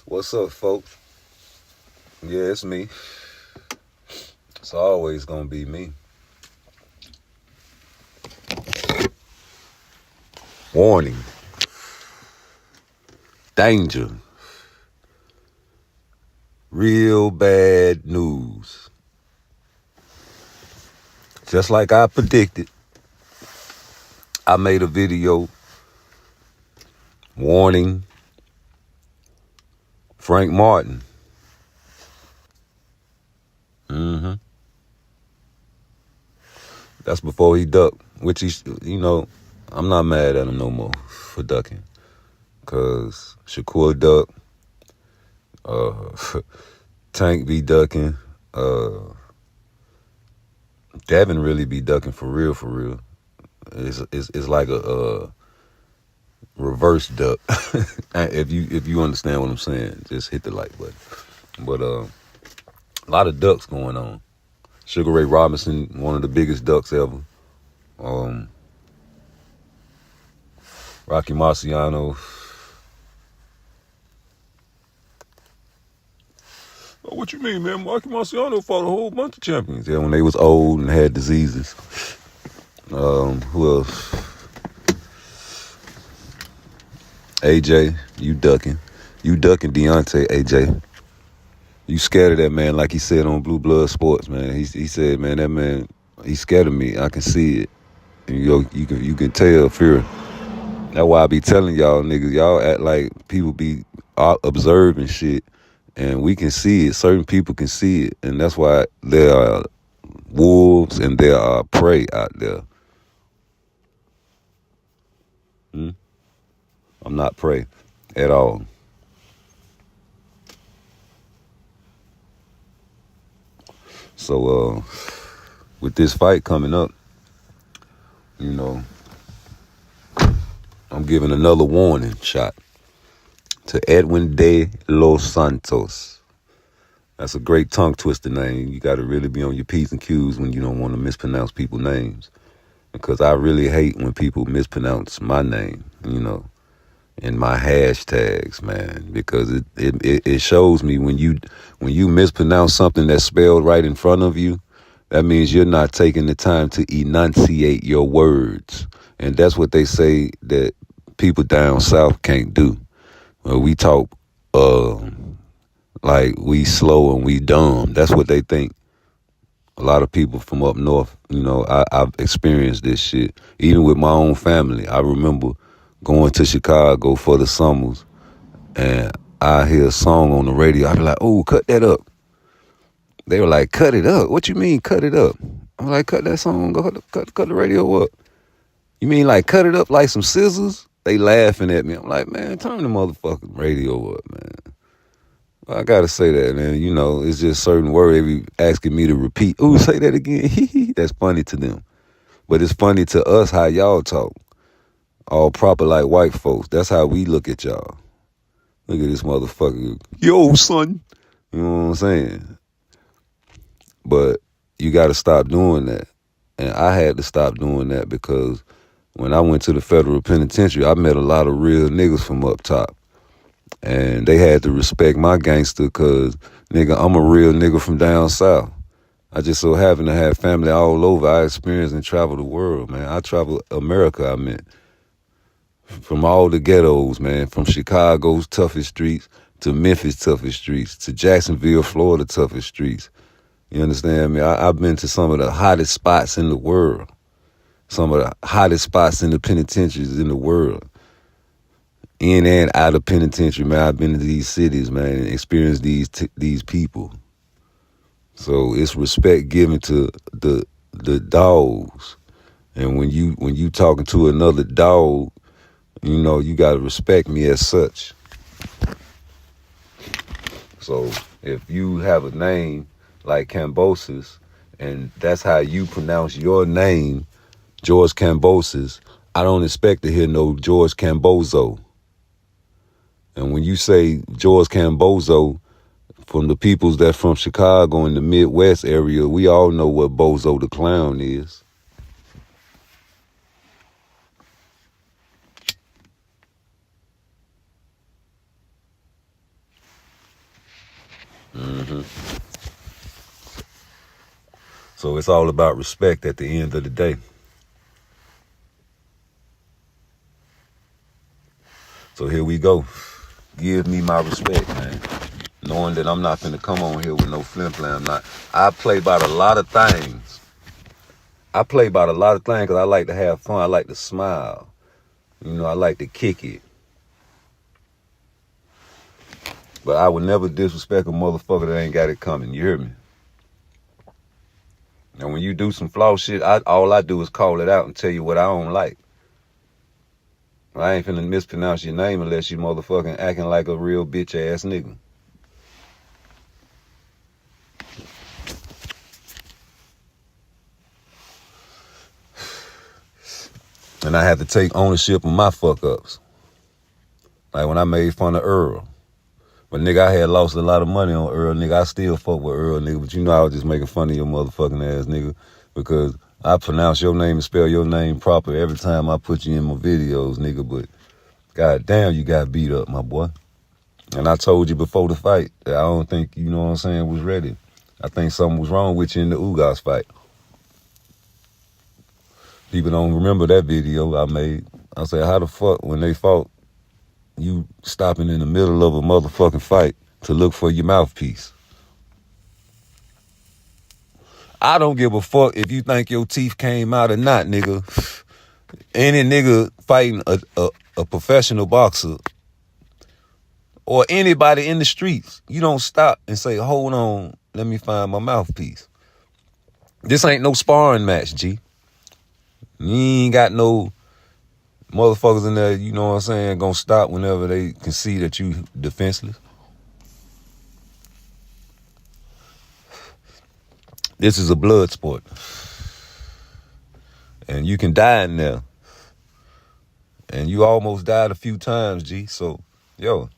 What's up, folks? Yeah, it's me. It's always gonna be me. Warning. Danger. Real bad news. Just like I predicted, I made a video warning Frank Martin. That's before he ducked, which I'm not mad at him no more for ducking. Cause Shakur ducked, Tank be ducking, Devin really be ducking for real, for real. It's like a reverse duck. if you understand what I'm saying, just hit the like button. But a lot of ducks going on. Sugar Ray Robinson, one of the biggest ducks ever. Rocky Marciano. Oh, what you mean, man? Rocky Marciano fought a whole bunch of champions. Yeah, when they was old and had diseases. Who else? AJ, you ducking. You ducking Deontay, AJ. You scared of that man, like he said on Blue Blood Sports, man. He said, man, that man, he's scared of me. I can see it. And you can tell fear. That's why I be telling y'all niggas, y'all act like people be observing shit, and we can see it. Certain people can see it, and that's why there are wolves and there are prey out there. I'm not prey at all. So with this fight coming up, I'm giving another warning shot to Edwin de los Santos. That's a great tongue twister name. You got to really be on your P's and Q's when you don't want to mispronounce people's names. Because I really hate when people mispronounce my name, and my hashtags, man. Because it shows me when you mispronounce something that's spelled right in front of you, that means you're not taking the time to enunciate your words. And that's what they say that people down south can't do. We talk like we slow and we dumb. That's what they think. A lot of people from up north, I've experienced this shit. Even with my own family. I remember going to Chicago for the summers, and I hear a song on the radio. I be like, oh, cut that up. They were like, cut it up? What you mean, cut it up? I'm like, cut that song, go cut the radio up. You mean like cut it up like some scissors? They laughing at me. I'm like, man, turn the motherfucking radio up, man. I gotta say that, man. It's just certain words they be asking me to repeat. Ooh, say that again. That's funny to them. But it's funny to us how y'all talk. All proper like white folks. That's how we look at y'all. Look at this motherfucker. Yo, son. You know what I'm saying? But you gotta stop doing that. And I had to stop doing that because when I went to the federal penitentiary, I met a lot of real niggas from up top. And they had to respect my gangster because, nigga, I'm a real nigga from down south. I just so happen to have family all over. I experienced and traveled the world, man. I traveled America, I meant. From all the ghettos, man. From Chicago's toughest streets to Memphis' toughest streets to Jacksonville, Florida toughest streets. You understand me? I've been to some of the hottest spots in the world. Some of the hottest spots in the penitentiaries in the world. In and out of penitentiary, man. I've been to these cities, man, and experienced these people. So it's respect given to the dogs. And when you talking to another dog, you gotta respect me as such. So if you have a name like Cambosis, and that's how you pronounce your name, George Cambosis, I don't expect to hear no George Cambozo. And when you say George Cambozo, from the peoples that from Chicago in the Midwest area, we all know what Bozo the Clown is. So it's all about respect at the end of the day. So here we go. Give me my respect, man. Knowing that I'm not finna come on here with no flim-flam. I play about a lot of things. Because I like to have fun. I like to smile. I like to kick it. But I would never disrespect a motherfucker that ain't got it coming. You hear me? And when you do some flaw shit, all I do is call it out and tell you what I don't like. I ain't finna mispronounce your name unless you motherfucking acting like a real bitch ass nigga. And I have to take ownership of my fuck ups. Like when I made fun of Earl. But nigga, I had lost a lot of money on Earl, nigga. I still fuck with Earl, nigga. But I was just making fun of your motherfucking ass, nigga. Because I pronounce your name and spell your name proper every time I put you in my videos, nigga. But goddamn, you got beat up, my boy. And I told you before the fight that I don't think, was ready. I think something was wrong with you in the Ugas fight. People don't remember that video I made. I said, how the fuck, when they fought, you stopping in the middle of a motherfucking fight to look for your mouthpiece? I don't give a fuck if you think your teeth came out or not, nigga. Any nigga fighting a professional boxer or anybody in the streets, you don't stop and say, hold on, let me find my mouthpiece. This ain't no sparring match, G. You ain't got no motherfuckers in there, gonna stop whenever they can see that you defenseless. This is a blood sport. And you can die in there. And you almost died a few times, G. So, yo,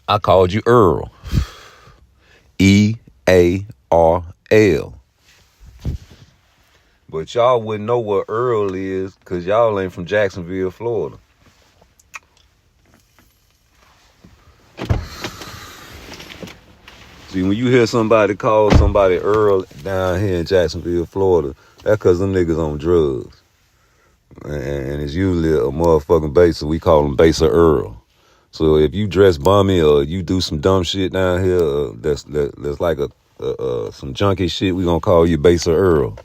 I called you Earl. E-A-R-L. But y'all wouldn't know what Earl is because y'all ain't from Jacksonville, Florida. See, when you hear somebody call somebody Earl down here in Jacksonville, Florida, that's because them niggas on drugs. And it's usually a motherfucking base, so we call them Base or Earl. So if you dress bummy or you do some dumb shit down here that's like some junky shit, we gonna call you Base or Earl.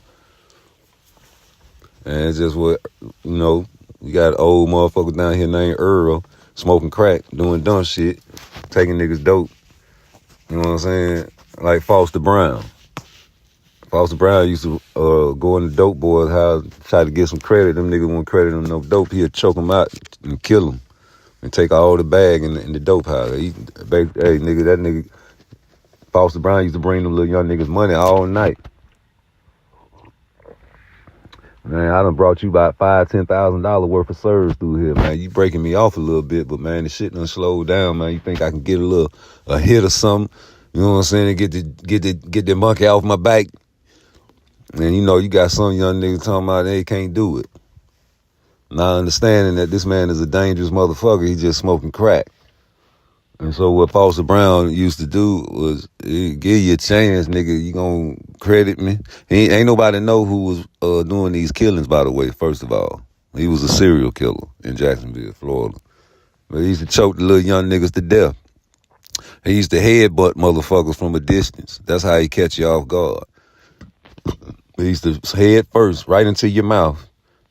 And it's just what, you got old motherfuckers down here named Earl, smoking crack, doing dumb shit, taking niggas dope. You know what I'm saying? Like Foster Brown. Foster Brown used to go in the dope boys' house, try to get some credit. Them niggas won't credit him no dope. He'd choke them out and kill them and take all the bag in the dope house. Hey, nigga, that nigga, Foster Brown used to bring them little young niggas money all night. Man, I done brought you about $5,000-$10,000 worth of serves through here, man. You breaking me off a little bit, but man, the shit done slowed down, man. You think I can get a hit or something? You know what I'm saying? And get the monkey off my back. And you got some young niggas talking about they can't do it. Not understanding that this man is a dangerous motherfucker. He just smoking crack. And so what Foster Brown used to do was give you a chance, nigga. You gonna credit me? Ain't nobody know who was doing these killings, by the way, first of all. He was a serial killer in Jacksonville, Florida. But he used to choke the little young niggas to death. He used to headbutt motherfuckers from a distance. That's how he catch you off guard. He used to head first, right into your mouth.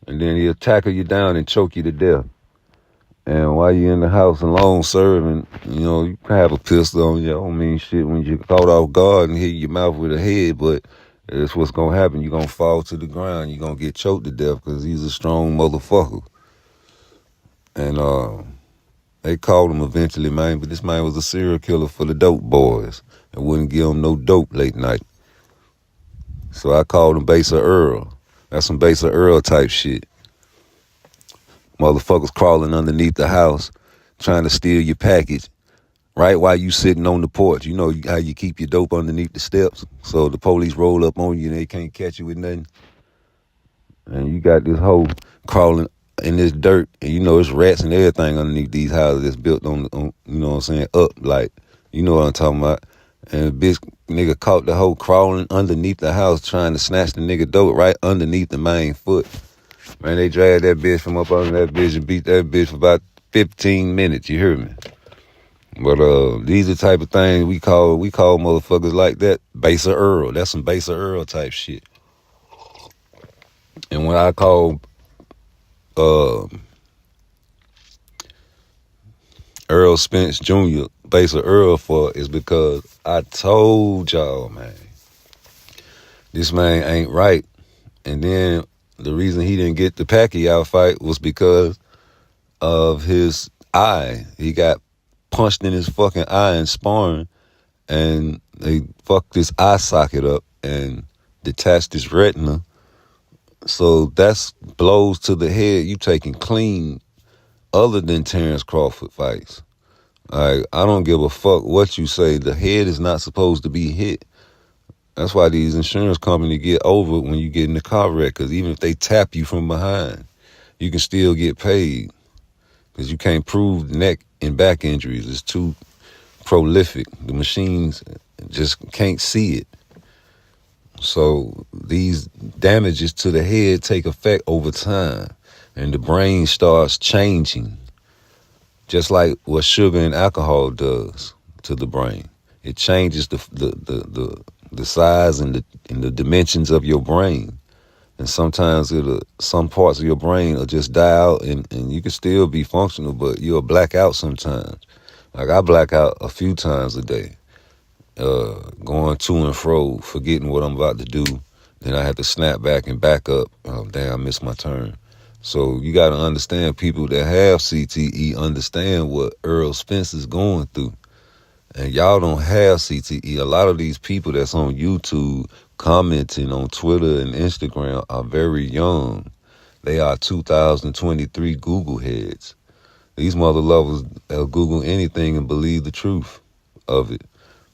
And then he'll tackle you down and choke you to death. And while you're in the house alone serving, you can have a pistol on you. I don't mean shit when you caught off guard and hit your mouth with a head, but that's what's going to happen. You're going to fall to the ground. You're going to get choked to death because he's a strong motherfucker. And they called him eventually, man, but this man was a serial killer for the dope boys and wouldn't give them no dope late night. So I called him Base or Earl. That's some Base or Earl type shit. Motherfuckers crawling underneath the house, trying to steal your package, right while you sitting on the porch. You know how you keep your dope underneath the steps, so the police roll up on you and they can't catch you with nothing. And you got this hoe crawling in this dirt, and you know, it's rats and everything underneath these houses that's built on you know what I'm saying, up, like, you know what I'm talking about. And the bitch nigga caught the hoe crawling underneath the house trying to snatch the nigga dope right underneath the main foot. Man, they dragged that bitch from up under that bitch and beat that bitch for about 15 minutes, you hear me? But these are the type of things we call motherfuckers like that Base of Earl. That's some Base of Earl type shit. And when I call Earl Spence Jr. Base of Earl for is because I told y'all, man, this man ain't right. And then the reason he didn't get the Pacquiao fight was because of his eye. He got punched in his fucking eye in sparring, and they fucked his eye socket up and detached his retina. So that's blows to the head you taking clean other than Terrence Crawford fights. Like, I don't give a fuck what you say. The head is not supposed to be hit. That's why these insurance companies get over when you get in the car wreck, because even if they tap you from behind, you can still get paid, because you can't prove neck and back injuries. It's too prolific. The machines just can't see it. So these damages to the head take effect over time, and the brain starts changing, just like what sugar and alcohol does to the brain. It changes the size and the dimensions of your brain. And sometimes some parts of your brain will just die out, and you can still be functional, but you'll black out sometimes. Like, I black out a few times a day, going to and fro, forgetting what I'm about to do. Then I have to snap back and back up. Oh, damn, I missed my turn. So you got to understand, people that have CTE understand what Earl Spence is going through. And y'all don't have CTE. A lot of these people that's on YouTube commenting on Twitter and Instagram are very young. They are 2023 Google heads. These mother lovers Google anything and believe the truth of it.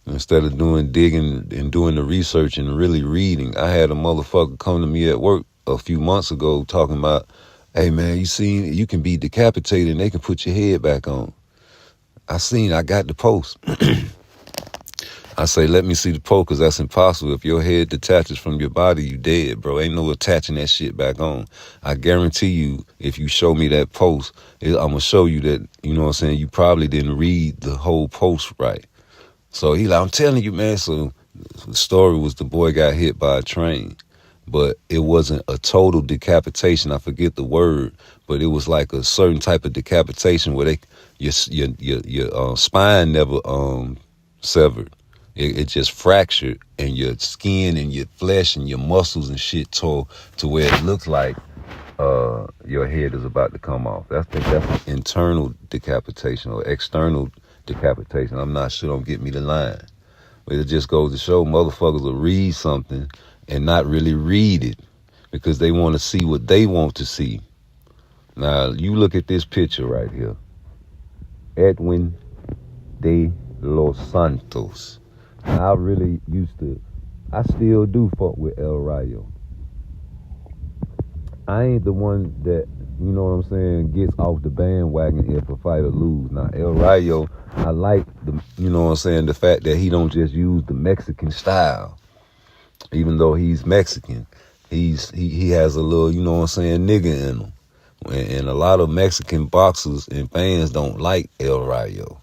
Instead of digging and doing the research and really reading. I had a motherfucker come to me at work a few months ago talking about, hey man, you can be decapitated and they can put your head back on. I got the post. I say, let me see the post, because that's impossible. If your head detaches from your body, you dead, bro. Ain't no attaching that shit back on. I guarantee you, if you show me that post, I'm going to show you that, you know what I'm saying, you probably didn't read the whole post right. So he like, I'm telling you, man. So the story was the boy got hit by a train, but it wasn't a total decapitation. I forget the word, but it was like a certain type of decapitation where your spine never severed. It just fractured, and your skin and your flesh and your muscles and shit tore to where it looks like your head is about to come off. That's internal decapitation or external decapitation. I'm not sure. Don't get me the line. But it just goes to show motherfuckers will read something and not really read it because they want to see what they want to see. Now, you look at this picture right here. Edwin de Los Santos. I still do fuck with El Rayo. I ain't the one that, you know what I'm saying, gets off the bandwagon if a fighter lose. Now, El Rayo, I like you know what I'm saying, the fact that he don't just use the Mexican style. Even though he's Mexican, he has a little, you know what I'm saying, nigga in him. And a lot of Mexican boxers and fans don't like El Rayo.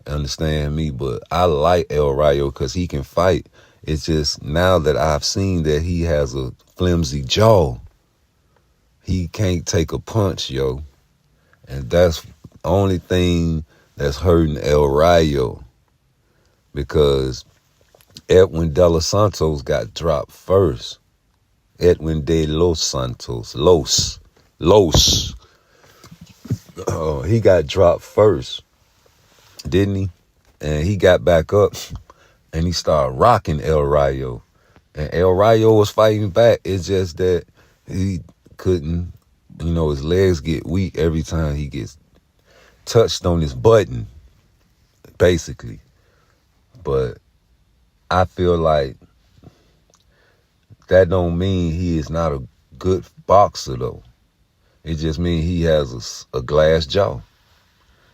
Understand me? But I like El Rayo because he can fight. It's just now that I've seen that he has a flimsy jaw, he can't take a punch, yo. And that's the only thing that's hurting El Rayo, because Edwin de Los Santos got dropped first. Edwin de Los Santos. Los. He got dropped first, didn't he? And he got back up and he started rocking El Rayo. And El Rayo was fighting back. It's just that he couldn't, you know, his legs get weak every time he gets touched on his button, basically. But I feel like that don't mean he is not a good boxer, though. It just means he has a glass jaw.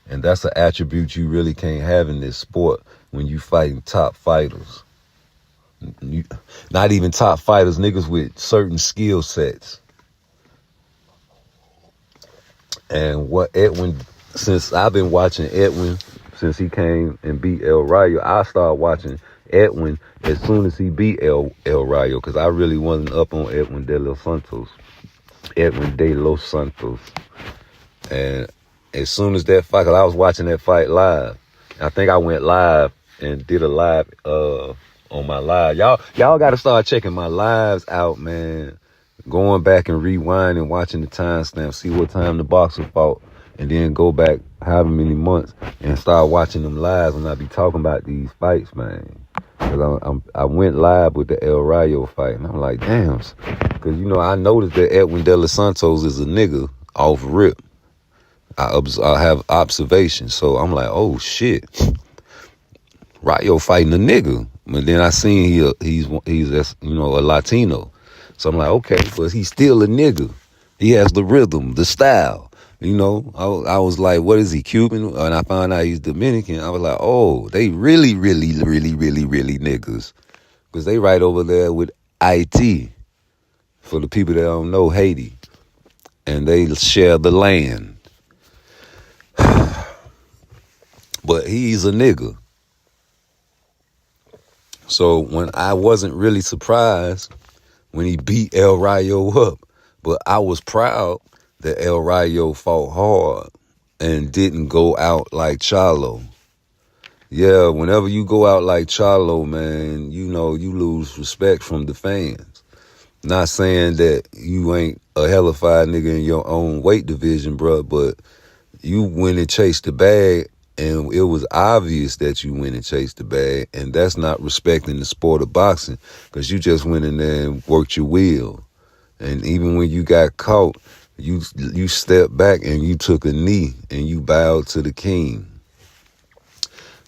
And that's an attribute you really can't have in this sport when you fighting top fighters. Not even top fighters, niggas with certain skill sets. And what Edwin, since I've been watching Edwin, since he came and beat El Rayo, I started watching Edwin as soon as he beat El Rayo, because I really wasn't up on Edwin de los Santos. And as soon as that fight, because I was watching that fight live. I think I went live and did a live on my live. Y'all got to start checking my lives out, man. Going back and rewinding, watching the timestamp, see what time the boxer fought, and then go back however many months and start watching them lives when I be talking about these fights, man. Because I went live with the El Rayo fight, and I'm like, damn. Because, I noticed that Edwin de los Santos is a nigga off rip. I have observations, so I'm like, oh, shit. Rayo fighting a nigga. But then I seen he's a Latino. So I'm like, okay, but he's still a nigga. He has the rhythm, the style. I was like, what is he, Cuban? And I found out he's Dominican. I was like, oh, they really, really, really, really, really niggas. Because they right over there with IT. For the people that don't know, Haiti. And they share the land. But he's a nigga. So when I wasn't really surprised when he beat El Rayo up, but I was proud that El Rayo fought hard and didn't go out like Charlo. Yeah, whenever you go out like Charlo, man, you lose respect from the fans. Not saying that you ain't a hellified nigga in your own weight division, bro, but you went and chased the bag, and it was obvious that you went and chased the bag, and that's not respecting the sport of boxing, because you just went in there and worked your will. And even when you got caught, you stepped back and you took a knee and you bowed to the king.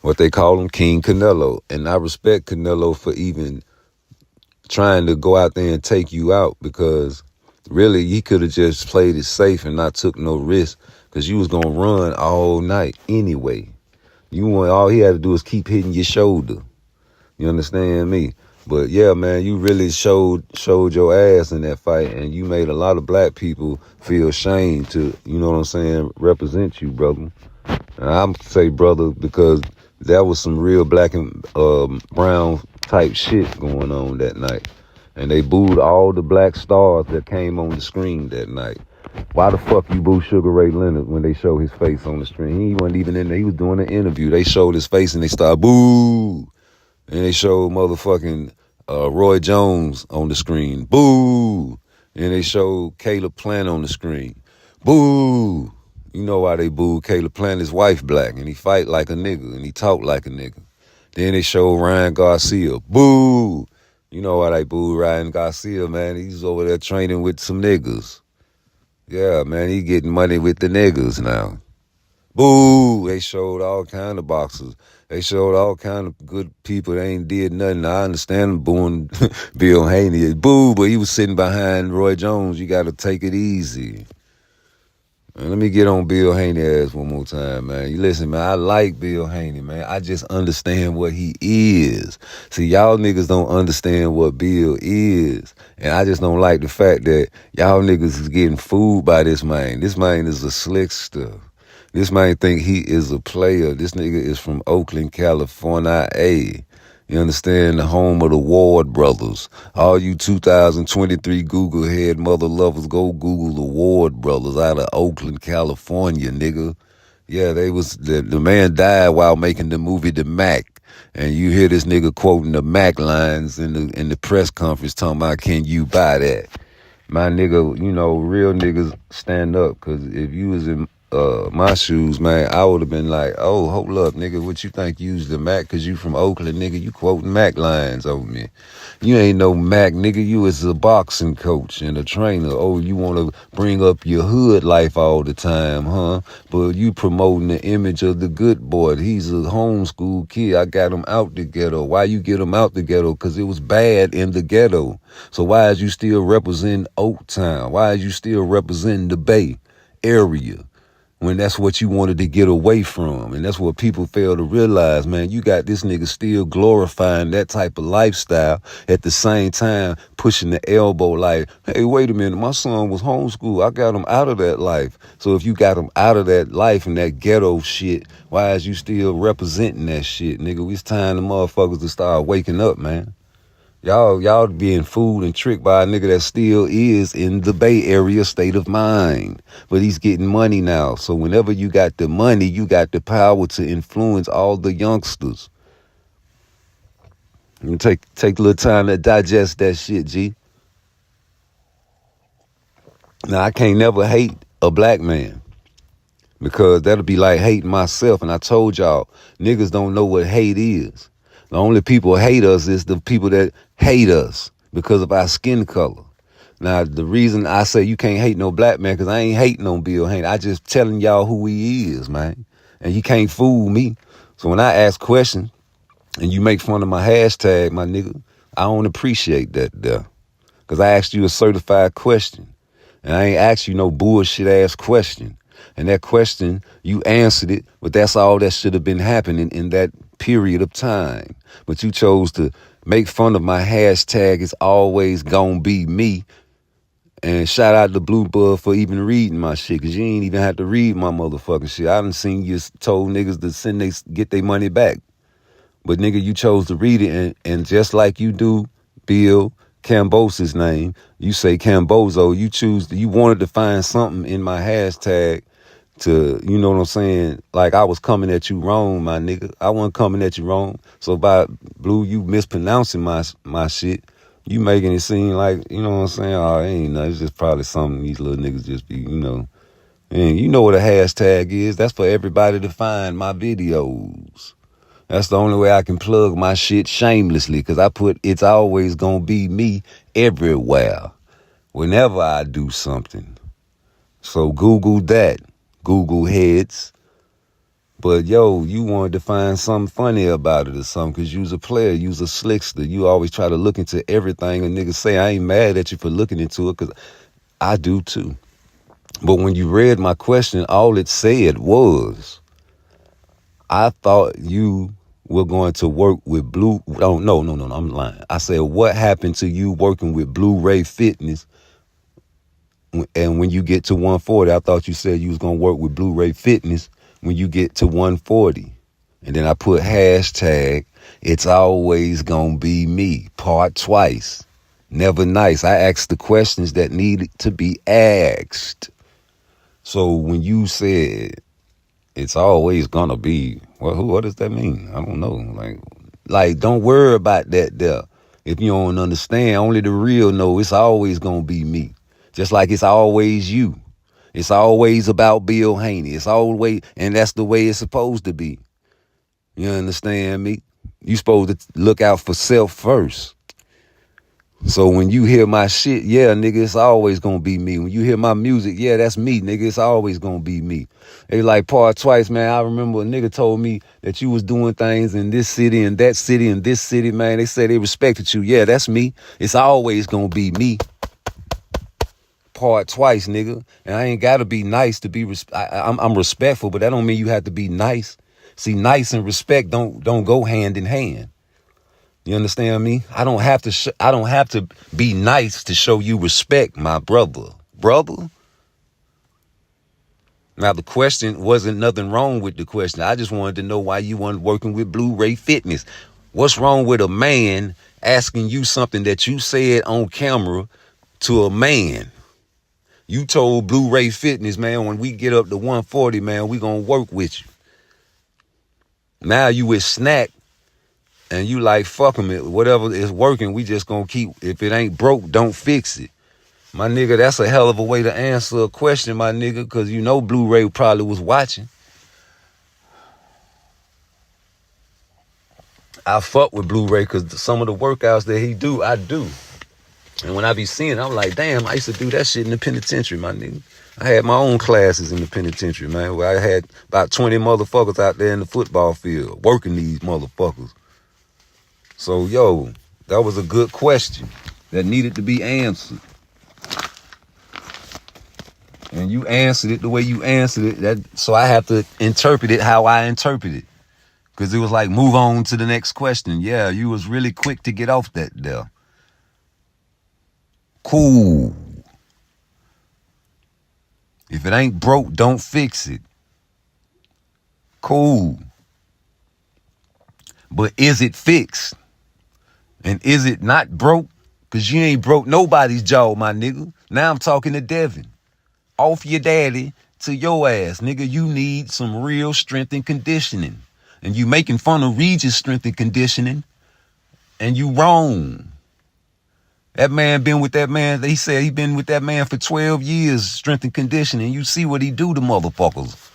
What they call him, King Canelo. And I respect Canelo for even trying to go out there and take you out, because really he could have just played it safe and not took no risk, because you was going to run all night anyway. All he had to do was keep hitting your shoulder. You understand me? But yeah, man, you really showed your ass in that fight, and you made a lot of black people feel ashamed to, represent you, brother. And I'm say brother because that was some real black and brown type shit going on that night. And they booed all the black stars that came on the screen that night. Why the fuck you boo Sugar Ray Leonard when they show his face on the screen? He wasn't even in there. He was doing an interview. They showed his face and they started boo. And they showed motherfucking Roy Jones on the screen. Boo. And they showed Caleb Plant on the screen. Boo. You know why they booed Caleb Plant? His wife black, and he fight like a nigga, and he talk like a nigga. Then they showed Ryan Garcia. Boo. You know why they booed Ryan Garcia, man? He's over there training with some niggas. Yeah, man, he getting money with the niggas now. Boo! They showed all kind of boxers. They showed all kind of good people. They ain't did nothing. I understand them booing Bill Haney. Boo, but he was sitting behind Roy Jones. You got to take it easy. Man, let me get on Bill Haney ass one more time, man. You listen, man, I like Bill Haney, man. I just understand what he is. See, y'all niggas don't understand what Bill is. And I just don't like the fact that y'all niggas is getting fooled by this man. This man is a slickster. This man think he is a player. This nigga is from Oakland, California. You understand? The home of the Ward brothers. All you 2023 Google head mother lovers, go Google the Ward brothers out of Oakland, California, nigga. Yeah, the man died while making the movie The Mac. And you hear this nigga quoting the Mac lines in the press conference talking about, can you buy that? My nigga, real niggas stand up, because if you was in my shoes, man, I would have been like, oh, hold up, nigga, what you think you was the Mac? Cause you from Oakland, nigga, you quoting Mac lines on me. You ain't no Mac, nigga, you is a boxing coach and a trainer. Oh, you want to bring up your hood life all the time, huh? But you promoting the image of the good boy. He's a homeschool kid. I got him out the ghetto. Why you get him out the ghetto? Cause it was bad in the ghetto. So why is you still representing Oaktown? Why is you still representing the Bay area? When that's what you wanted to get away from. And that's what people fail to realize, man. You got this nigga still glorifying that type of lifestyle at the same time pushing the elbow like, hey, wait a minute, my son was homeschooled. I got him out of that life. So if you got him out of that life and that ghetto shit, why is you still representing that shit, nigga? It's time the motherfuckers to start waking up, man. Y'all being fooled and tricked by a nigga that still is in the Bay Area state of mind. But he's getting money now. So whenever you got the money, you got the power to influence all the youngsters. You take a little time to digest that shit, G. Now, I can't never hate a black man. Because that'll be like hating myself. And I told y'all, niggas don't know what hate is. The only people hate us is the people that hate us because of our skin color. Now, the reason I say you can't hate no black man, because I ain't hating on Bill Haney. I just telling y'all who he is, man. And you can't fool me. So when I ask questions and you make fun of my hashtag, my nigga, I don't appreciate that there. Because I asked you a certified question. And I ain't asked you no bullshit ass question. And that question, you answered it, but that's all that should have been happening in that period of time. But you chose to make fun of my hashtag, it's always gonna be me. And shout out to Blue Bud for even reading my shit, because you ain't even have to read my motherfucking shit. I done seen you told niggas to get their money back. But nigga, you chose to read it, and just like you do Bill Cambose's name, you say Cambozo, you wanted to find something in my hashtag to, you know what I'm saying? Like I was coming at you wrong, my nigga. I wasn't coming at you wrong. So by Blue, you mispronouncing my shit, you making it seem like, you know what I'm saying? Oh, it ain't nothing. It's just probably something these little niggas just be, you know. And you know what a hashtag is. That's for everybody to find my videos. That's the only way I can plug my shit shamelessly, because I put it's always gonna be me everywhere, whenever I do something. So Google that. Google heads. But yo, you wanted to find something funny about it or something, because you's a player, you's a slickster. You always try to look into everything a nigga say. I ain't mad at you for looking into it, because I do too. But when you read my question, all it said was, I thought you were going to work with Blue. Oh, no, I'm lying. I said, what happened to you working with Blu-ray Fitness? And when you get to 140, I thought you said you was going to work with Blu-ray Fitness when you get to 140. And then I put hashtag, it's always going to be me, part twice. Never nice. I asked the questions that needed to be asked. So when you said, it's always going to be, well, what does that mean? I don't know. Like, don't worry about that there. If you don't understand, only the real know it's always going to be me. Just like it's always you. It's always about Bill Haney. It's always, and that's the way it's supposed to be. You understand me? You supposed to look out for self first. So when you hear my shit, yeah, nigga, it's always gonna be me. When you hear my music, yeah, that's me, nigga. It's always gonna be me. They like Part Twice, man. I remember a nigga told me that you was doing things in this city and that city and this city, man. They said they respected you. Yeah, that's me. It's always gonna be me. Part Twice, nigga. And I ain't gotta be nice to be I'm respectful, but that don't mean you have to be nice. See, nice and respect don't go hand in hand. You understand me? I don't have to be nice to show you respect, my brother. Brother? Now, the question wasn't nothing wrong with the question. I just wanted to know why you weren't working with Blu-ray Fitness. What's wrong with a man asking you something that you said on camera to a man? You told Blu-ray Fitness, man, when we get up to 140, man, we gonna work with you. Now you with Snack, and you like, fuck them, whatever is working, we just gonna keep, if it ain't broke, don't fix it. My nigga, that's a hell of a way to answer a question, my nigga, because you know Blu-ray probably was watching. I fuck with Blu-ray because some of the workouts that he do, I do. And when I be seeing it, I'm like, damn, I used to do that shit in the penitentiary, my nigga. I had my own classes in the penitentiary, man, where I had about 20 motherfuckers out there in the football field working these motherfuckers. So, yo, that was a good question that needed to be answered. And you answered it the way you answered it. So I have to interpret it how I interpret it. Because it was like, move on to the next question. Yeah, you was really quick to get off that there. Cool. If it ain't broke, don't fix it. Cool. But is it fixed? And is it not broke? Because you ain't broke nobody's jaw, my nigga. Now I'm talking to Devin. Off your daddy to your ass. Nigga, you need some real strength and conditioning. And you making fun of Regis' strength and conditioning. And you wrong. That man been with that man. He said he been with that man for 12 years, strength and conditioning. You see what he do to motherfuckers.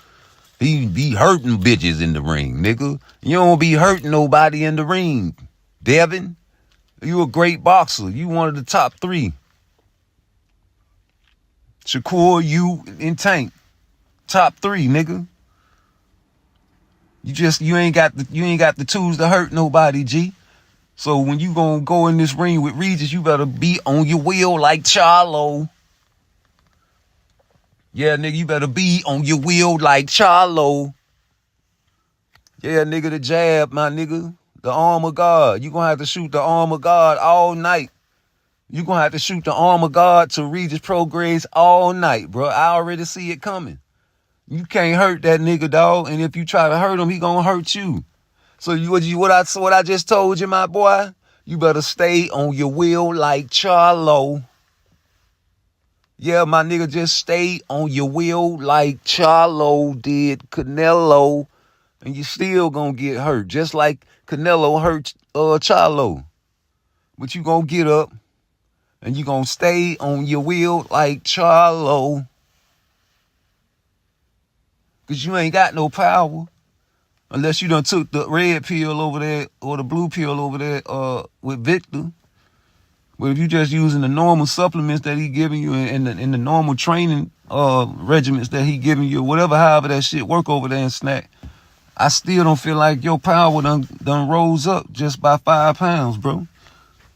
He be hurting bitches in the ring, nigga. You don't be hurting nobody in the ring. Devin, you a great boxer. You one of the top 3. Shakur, you and Tank. Top 3, nigga. You ain't got the tools to hurt nobody, G. So when you gonna go in this ring with Regis, you better be on your wheel like Charlo. Yeah, nigga, you better be on your wheel like Charlo. Yeah, nigga, the jab, my nigga. The arm of God. You gonna have to shoot the arm of God all night. You gonna have to shoot the arm of God to Regis Prograis all night, bro. I already see it coming. You can't hurt that nigga, dog. And if you try to hurt him, he gonna hurt you. So what I just told you, my boy, you better stay on your wheel like Charlo. Yeah, my nigga, just stay on your wheel like Charlo did Canelo, and you still gonna get hurt, just like Canelo hurt Charlo. But you gonna get up, and you gonna stay on your wheel like Charlo. Because you ain't got no power. Unless you done took the red pill over there or the blue pill over there with Victor. But if you just using the normal supplements that he giving you and the normal training regimens that he giving you, whatever, however that shit work over there in Snack, I still don't feel like your power done rose up just by 5 pounds, bro.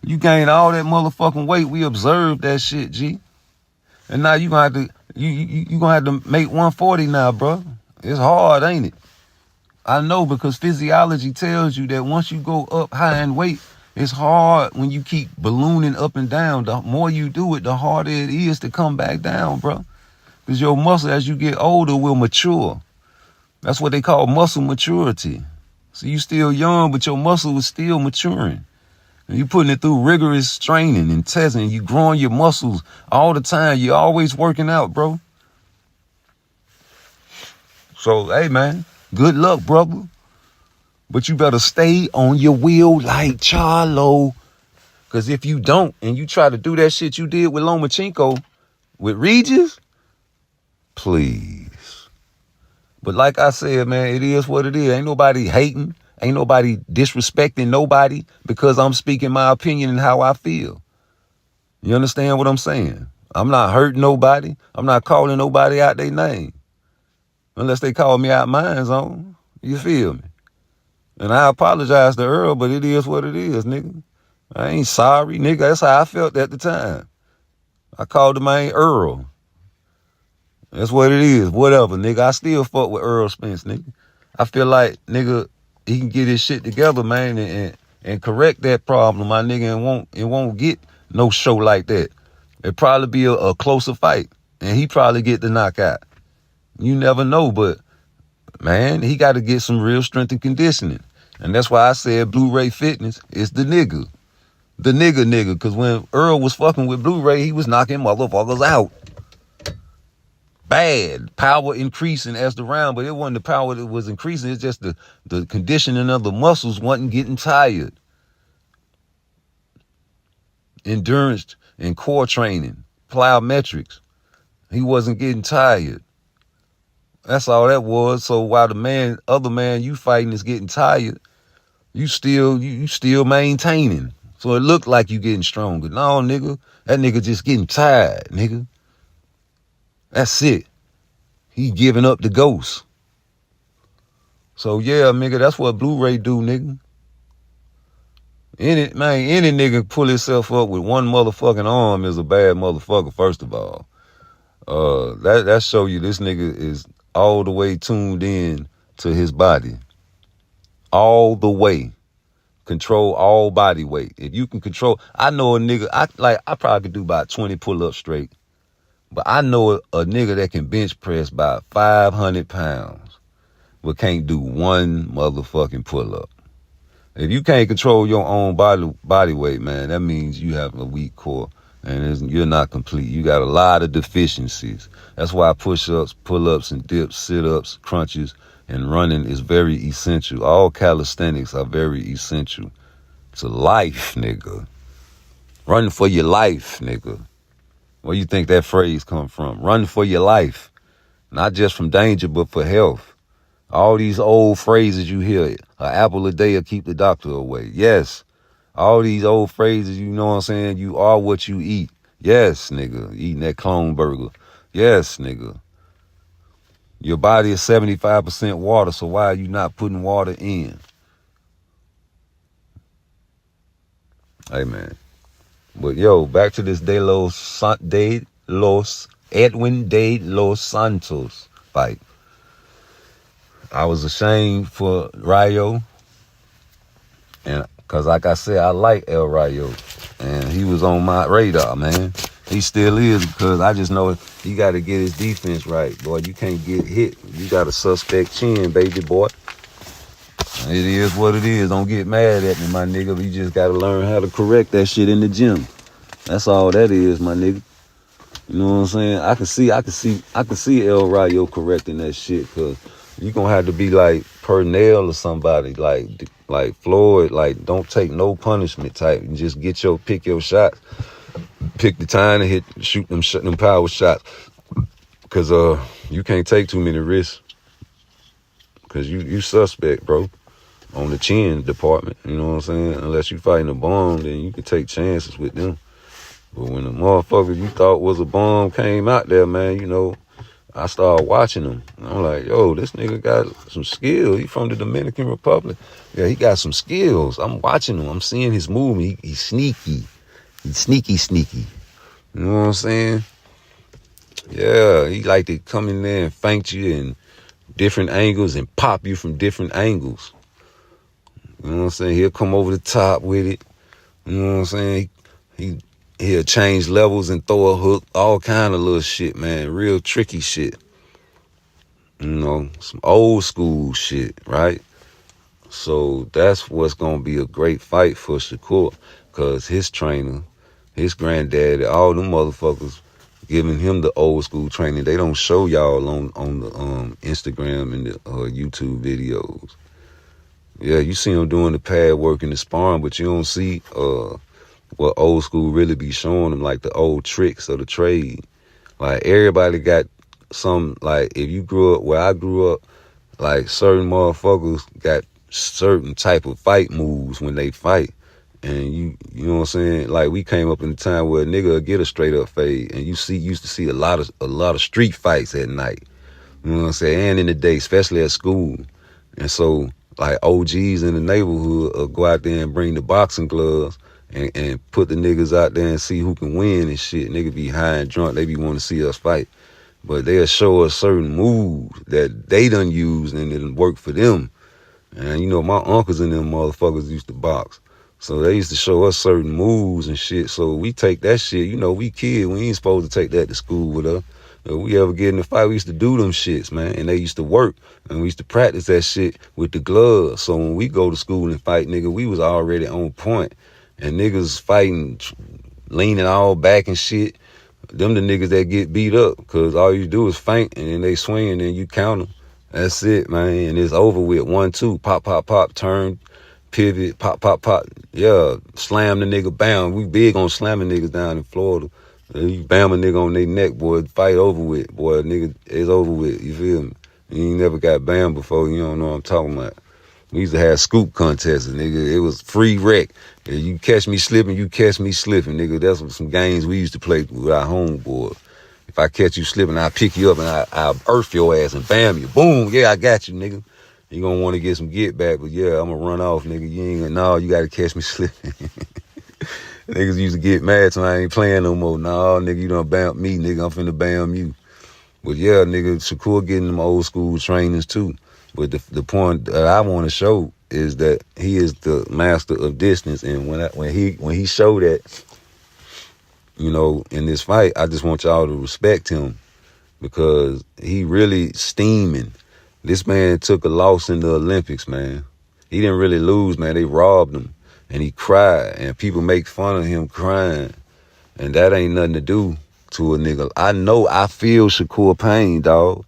You gained all that motherfucking weight. We observed that shit, G. And now you gonna have to you gonna have to make 140 now, bro. It's hard, ain't it? I know, because physiology tells you that once you go up high in weight, it's hard when you keep ballooning up and down. The more you do it, the harder it is to come back down, bro. Because your muscle, as you get older, will mature. That's what they call muscle maturity. So you still young, but your muscle is still maturing. And you putting it through rigorous training and testing. You growing your muscles all the time. You're always working out, bro. So, hey, man. Good luck, brother. But you better stay on your wheel like Charlo. Because if you don't, and you try to do that shit you did with Lomachenko, with Regis, please. But like I said, man, it is what it is. Ain't nobody hating. Ain't nobody disrespecting nobody because I'm speaking my opinion and how I feel. You understand what I'm saying? I'm not hurting nobody. I'm not calling nobody out their name. Unless they call me out mine's on. You feel me? And I apologize to Earl, but it is what it is, nigga. I ain't sorry, nigga. That's how I felt at the time. I called him Earl. That's what it is. Whatever, nigga. I still fuck with Earl Spence, nigga. I feel like, nigga, he can get his shit together, man, and correct that problem, my nigga, and it won't get no show like that. It'd probably be a closer fight, and he probably get the knockout. You never know, but, man, he got to get some real strength and conditioning. And that's why I said Blu-ray Fitness is the nigga. The nigga. Because when Earl was fucking with Blu-ray, he was knocking motherfuckers out. Bad. Power increasing as the round, but it wasn't the power that was increasing. It's just the conditioning of the muscles wasn't getting tired. Endurance and core training. plyometrics. He wasn't getting tired. That's all that was. So while the other man you fighting is getting tired, you still maintaining. So it looked like you getting stronger. No, nigga, that nigga just getting tired, nigga. That's it. He giving up the ghost. So yeah, nigga, that's what Blu-ray do, nigga. Any nigga pull himself up with one motherfucking arm is a bad motherfucker, first of all. That show you this nigga is all the way tuned in to his body. All the way. Control all body weight. If you can control, I know a nigga, I probably could do about 20 pull-ups straight. But I know a nigga that can bench press about 500 pounds, but can't do one motherfucking pull-up. If you can't control your own body weight, man, that means you have a weak core and you're not complete. You got a lot of deficiencies. That's why push-ups, pull-ups, and dips, sit-ups, crunches, and running is very essential. All calisthenics are very essential to life, nigga. Running for your life, nigga. Where you think that phrase come from? Run for your life. Not just from danger, but for health. All these old phrases you hear, an apple a day will keep the doctor away. Yes. All these old phrases, you know what I'm saying? You are what you eat. Yes, nigga. Eating that clone burger. Yes, nigga. Your body is 75% water, so why are you not putting water in? Hey, man. But yo, back to this Edwin de los Santos fight. I was ashamed for Rayo, and cause like I said, I like El Rayo, and he was on my radar, man. He still is, because I just know he got to get his defense right, boy. You can't get hit. You got a suspect chin, baby boy. It is what it is. Don't get mad at me, my nigga. You just got to learn how to correct that shit in the gym. That's all that is, my nigga. You know what I'm saying? I can see El Rayo correcting that shit, cause you gonna have to be like Purnell or somebody, like Floyd, like don't take no punishment type, and just pick your shots, pick the time to shoot them power shots, cause you can't take too many risks, cause you suspect, bro, on the chin department. You know what I'm saying? Unless you fighting a bomb, then you can take chances with them. But when the motherfucker you thought was a bomb came out there, man, you know, I started watching him. And I'm like, yo, this nigga got some skill. He from the Dominican Republic. Yeah, he got some skills. I'm watching him. I'm seeing his movement. He's sneaky. He's sneaky. You know what I'm saying? Yeah, he like to come in there and feint you in different angles and pop you from different angles. You know what I'm saying? He'll come over the top with it. You know what I'm saying? He'll change levels and throw a hook, all kind of little shit, man. Real tricky shit. You know, some old school shit, right? So that's what's going to be a great fight for Shakur, because his trainer, his granddaddy, all them motherfuckers giving him the old school training. They don't show y'all on the Instagram and the YouTube videos. Yeah, you see him doing the pad work and the sparring, but you don't see what old school really be showing them, like the old tricks of the trade. Like everybody got some, like if you grew up where I grew up, like certain motherfuckers got certain type of fight moves when they fight. And you know what I'm saying? Like we came up in a time where a nigga would get a straight up fade, and used to see a lot of street fights at night. You know what I'm saying? And in the day, especially at school. And so like OGs in the neighborhood will go out there and bring the boxing gloves and put the niggas out there and see who can win and shit. Niggas be high and drunk. They be wanting to see us fight. But they'll show us certain moves that they done used and it'll work for them. And you know, my uncles and them motherfuckers used to box. So they used to show us certain moves and shit. So we take that shit. You know, we kids. We ain't supposed to take that to school with us. If we ever get in a fight, we used to do them shits, man. And they used to work. And we used to practice that shit with the gloves. So when we go to school and fight, nigga, we was already on point. And niggas fighting, leaning all back and shit. Them the niggas that get beat up. Because all you do is feint and then they swing and then you count them. That's it, man. And it's over with. 1, 2, pop, pop, pop, turn, pivot, pop, pop, pop. Yeah, slam the nigga down. We big on slamming niggas down in Florida. You bam a nigga on their neck, boy, fight over with. Boy, nigga, it's over with. You feel me? You ain't never got bammed before. You don't know what I'm talking about. We used to have scoop contests, nigga. It was free wreck. If you catch me slipping, you catch me slipping, nigga. That's some games we used to play with our homeboy. If I catch you slipping, I'll pick you up and I'll earth your ass and bam you. Boom, yeah, I got you, nigga. You gonna want to get some get back, but yeah, I'm gonna run off, nigga. You ain't gonna, no, you gotta catch me slipping. Niggas used to get mad so I ain't playing no more. No, nigga, you done bam me, nigga. I'm finna bam you. But yeah, nigga, Shakur getting them old school trainings too. But the point that I want to show is that he is the master of distance, and when he showed that, you know, in this fight, I just want y'all to respect him because he really steaming. This man took a loss in the Olympics, man. He didn't really lose, man. They robbed him, and he cried, and people make fun of him crying, and that ain't nothing to do to a nigga. I feel Shakur pain, dog.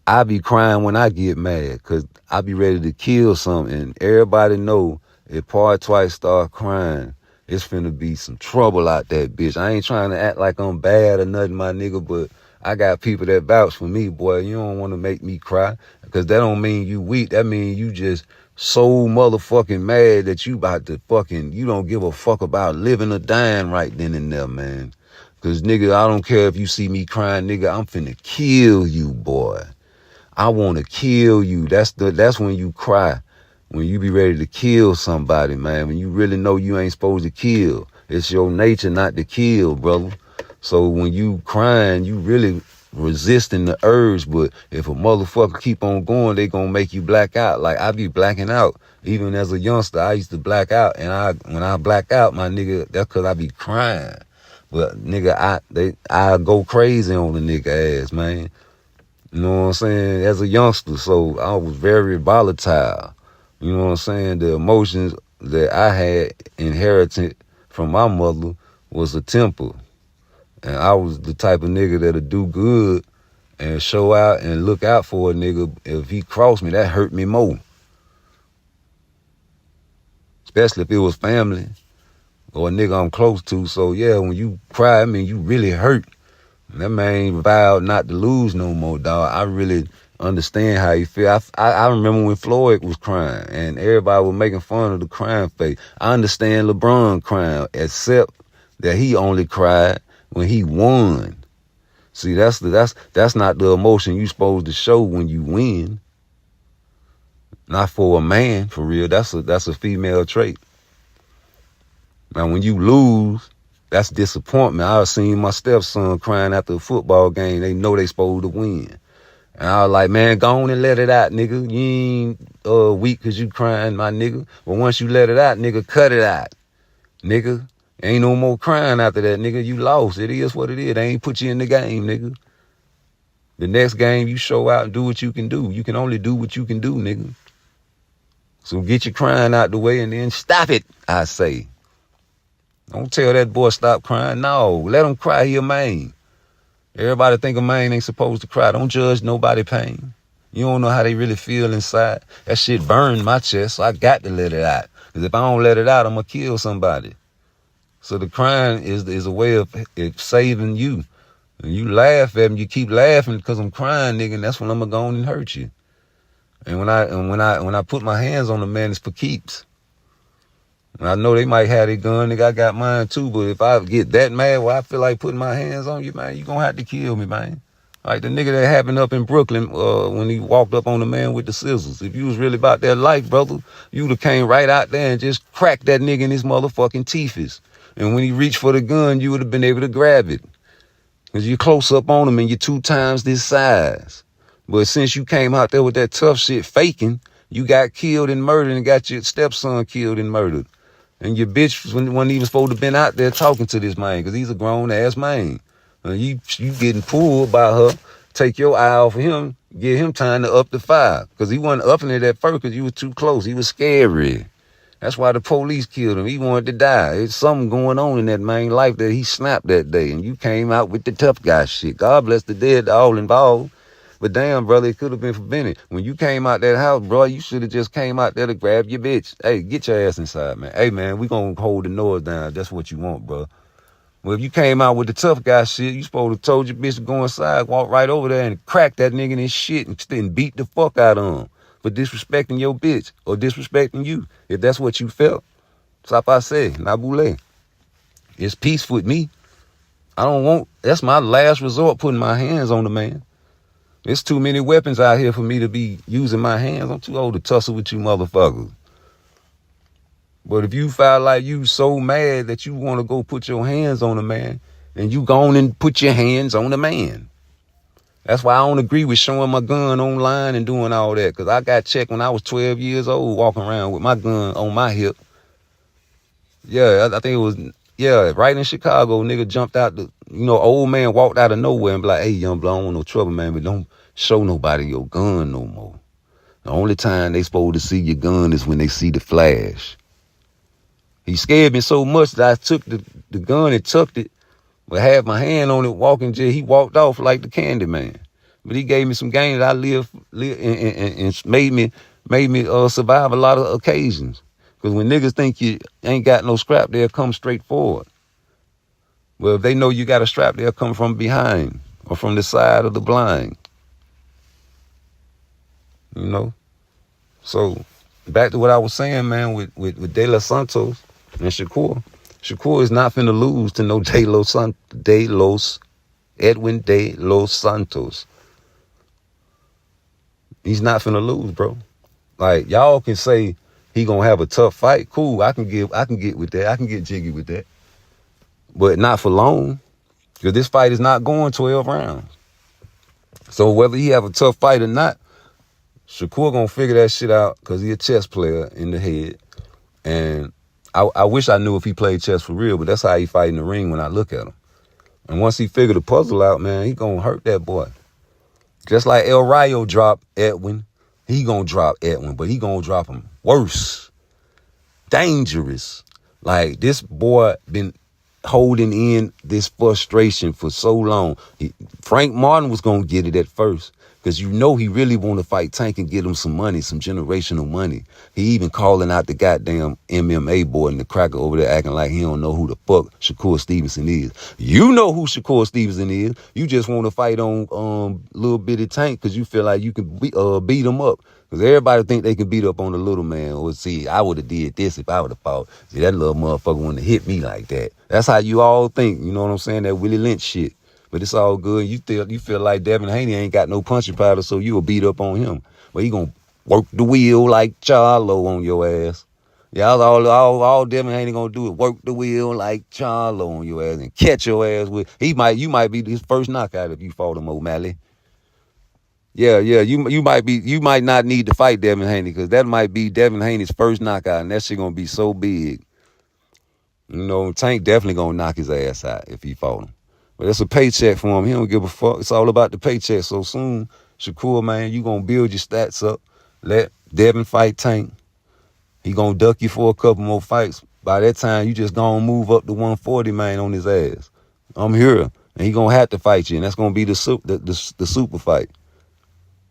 I be crying when I get mad because I be ready to kill something. And everybody know if PARTTWICE start crying, it's finna be some trouble out that bitch. I ain't trying to act like I'm bad or nothing, my nigga, but I got people that vouch for me, boy. You don't want to make me cry because that don't mean you weak. That mean you just so motherfucking mad that you about to you don't give a fuck about living or dying right then and there, man. Because, nigga, I don't care if you see me crying, nigga, I'm finna kill you, boy. I want to kill you. That's when you cry. When you be ready to kill somebody, man. When you really know you ain't supposed to kill. It's your nature not to kill, brother. So when you crying, you really resisting the urge. But if a motherfucker keep on going, they gonna make you black out. Like I be blacking out. Even as a youngster, I used to black out. And when I black out, my nigga, that's cause I be crying. But nigga, I go crazy on the nigga ass, man. You know what I'm saying? As a youngster, so I was very volatile. You know what I'm saying? The emotions that I had inherited from my mother was a temper. And I was the type of nigga that'll do good and show out and look out for a nigga. If he crossed me, that hurt me more. Especially if it was family or a nigga I'm close to. So yeah, when you cry, I mean, you really hurt. That man vowed not to lose no more, dog. I really understand how you feel. I remember when Floyd was crying and everybody was making fun of the crying face. I understand LeBron crying, except that he only cried when he won. See, that's not the emotion you supposed to show when you win. Not for a man, for real. That's a female trait. Now, when you lose, that's disappointment. I seen my stepson crying after a football game. They know they supposed to win. And I was like, man, go on and let it out, nigga. You ain't weak because you crying, my nigga. But once you let it out, nigga, cut it out. Nigga, ain't no more crying after that, nigga. You lost. It is what it is. They ain't put you in the game, nigga. The next game, you show out and do what you can do. You can only do what you can do, nigga. So get your crying out the way and then stop it, I say. Don't tell that boy stop crying. No, let him cry. He a man. Everybody think a man ain't supposed to cry. Don't judge nobody pain. You don't know how they really feel inside. That shit burned my chest, so I got to let it out. Because if I don't let it out, I'm going to kill somebody. So the crying is a way of saving you. And you laugh at me, you keep laughing because I'm crying, nigga, and that's when I'm going to go on and hurt you. And when I put my hands on the man, it's for keeps. I know they might have their gun, nigga, I got mine too, but if I get that mad where I feel like putting my hands on you, man, you gonna have to kill me, man. Like the nigga that happened up in Brooklyn when he walked up on the man with the scissors. If you was really about that life, brother, you would have came right out there and just cracked that nigga in his motherfucking teeths. And when he reached for the gun, you would have been able to grab it. Because you're close up on him and you're 2 times this size. But since you came out there with that tough shit faking, you got killed and murdered and got your stepson killed and murdered. And your bitch wasn't even supposed to have been out there talking to this man because he's a grown-ass man. You getting pulled by her, take your eye off of him, get him time to up the fire. Because he wasn't upping it at first because you were too close. He was scary. That's why the police killed him. He wanted to die. It's something going on in that man's life that he snapped that day. And you came out with the tough guy shit. God bless the dead, all involved. But damn, brother, it could have been prevented. When you came out that house, bro, you should have just came out there to grab your bitch. Hey, get your ass inside, man. Hey, man, we gonna hold the noise down. That's what you want, bro. Well, if you came out with the tough guy shit, you supposed to told your bitch to go inside, walk right over there and crack that nigga in his shit and beat the fuck out of him for disrespecting your bitch or disrespecting you. If that's what you felt. Stop, I say, Nabule. It's peace with me. That's my last resort, putting my hands on the man. There's too many weapons out here for me to be using my hands. I'm too old to tussle with you motherfuckers. But if you feel like you so mad that you want to go put your hands on a man, then you go on and put your hands on the man. That's why I don't agree with showing my gun online and doing all that. Because I got checked when I was 12 years old, walking around with my gun on my hip. Yeah, I think it was, right in Chicago, nigga jumped out old man walked out of nowhere and be like, hey, young blood, I don't want no trouble, man, but don't show nobody your gun no more. The only time they supposed to see your gun is when they see the flash. He scared me so much that I took the gun and tucked it, but had my hand on it walking jail. He walked off like the candy man. But he gave me some game that I live and made me survive a lot of occasions. Because when niggas think you ain't got no scrap, they'll come straight forward. Well, if they know you got a strap, they'll come from behind or from the side of the blind. You know? So back to what I was saying, man, with De Los Santos and Shakur. Shakur is not finna lose to no Edwin De Los Santos. He's not finna lose, bro. Like, y'all can say he gonna have a tough fight. Cool, I can get with that. I can get jiggy with that. But not for long. Because this fight is not going 12 rounds. So whether he have a tough fight or not, Shakur gonna figure that shit out because he a chess player in the head. And I wish I knew if he played chess for real, but that's how he fight in the ring when I look at him. And once he figure the puzzle out, man, he gonna hurt that boy. Just like El Rayo dropped Edwin, he gonna drop Edwin, but he gonna drop him worse. Dangerous. Like, this boy been holding in this frustration for so long. Frank Martin was gonna get it at first. Because he really want to fight Tank and get him some money, some generational money. He even calling out the goddamn MMA boy and the cracker over there acting like he don't know who the fuck Shakur Stevenson is. You know who Shakur Stevenson is. You just want to fight on little bitty Tank because you feel like you can beat him up. Because everybody think they can beat up on the little man. Or see, I would have did this if I would have fought. See, that little motherfucker wouldn't have hit me like that. That's how you all think. You know what I'm saying? That Willie Lynch shit. But it's all good. You feel like Devin Haney ain't got no punching powder, so you will beat up on him. But he gonna work the wheel like Charlo on your ass. Yeah, all Devin Haney gonna do is work the wheel like Charlo on your ass and catch your ass with. You might be his first knockout if you fought him, O'Malley. Yeah, you might not need to fight Devin Haney because that might be Devin Haney's first knockout, and that shit gonna be so big. You know, Tank definitely gonna knock his ass out if he fought him. But it's a paycheck for him. He don't give a fuck. It's all about the paycheck. So soon, Shakur, man, you gonna build your stats up. Let Devin fight Tank. He gonna duck you for a couple more fights. By that time, you just gonna move up to 140, man, on his ass. I'm here, and he gonna have to fight you, and that's gonna be the super fight.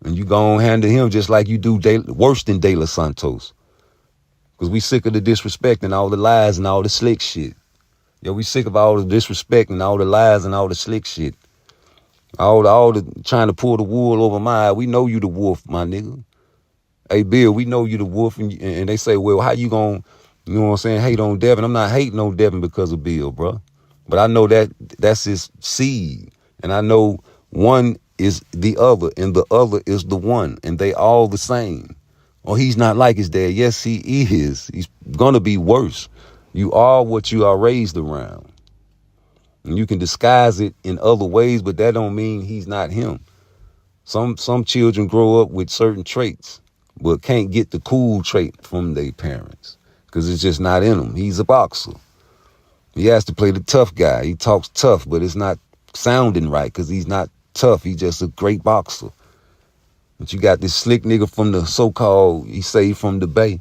And you gonna handle him just like you do worse than De Los Santos. Because we sick of the disrespect and all the lies and all the slick shit. Yo, we sick of all the disrespect and all the lies and all the slick shit. All the trying to pull the wool over my eye. We know you the wolf, my nigga. Hey, Bill, we know you the wolf. And they say, well, how you gonna, you know what I'm saying, hate on Devin? I'm not hating on Devin because of Bill, bro. But I know that's his seed. And I know one is the other and the other is the one. And they all the same. Or he's not like his dad. Yes, he is. He's gonna be worse. You are what you are raised around. And you can disguise it in other ways, but that don't mean he's not him. Some children grow up with certain traits, but can't get the cool trait from their parents because it's just not in them. He's a boxer. He has to play the tough guy. He talks tough, but it's not sounding right because he's not tough. He's just a great boxer. But you got this slick nigga from the so-called, he say from the Bay,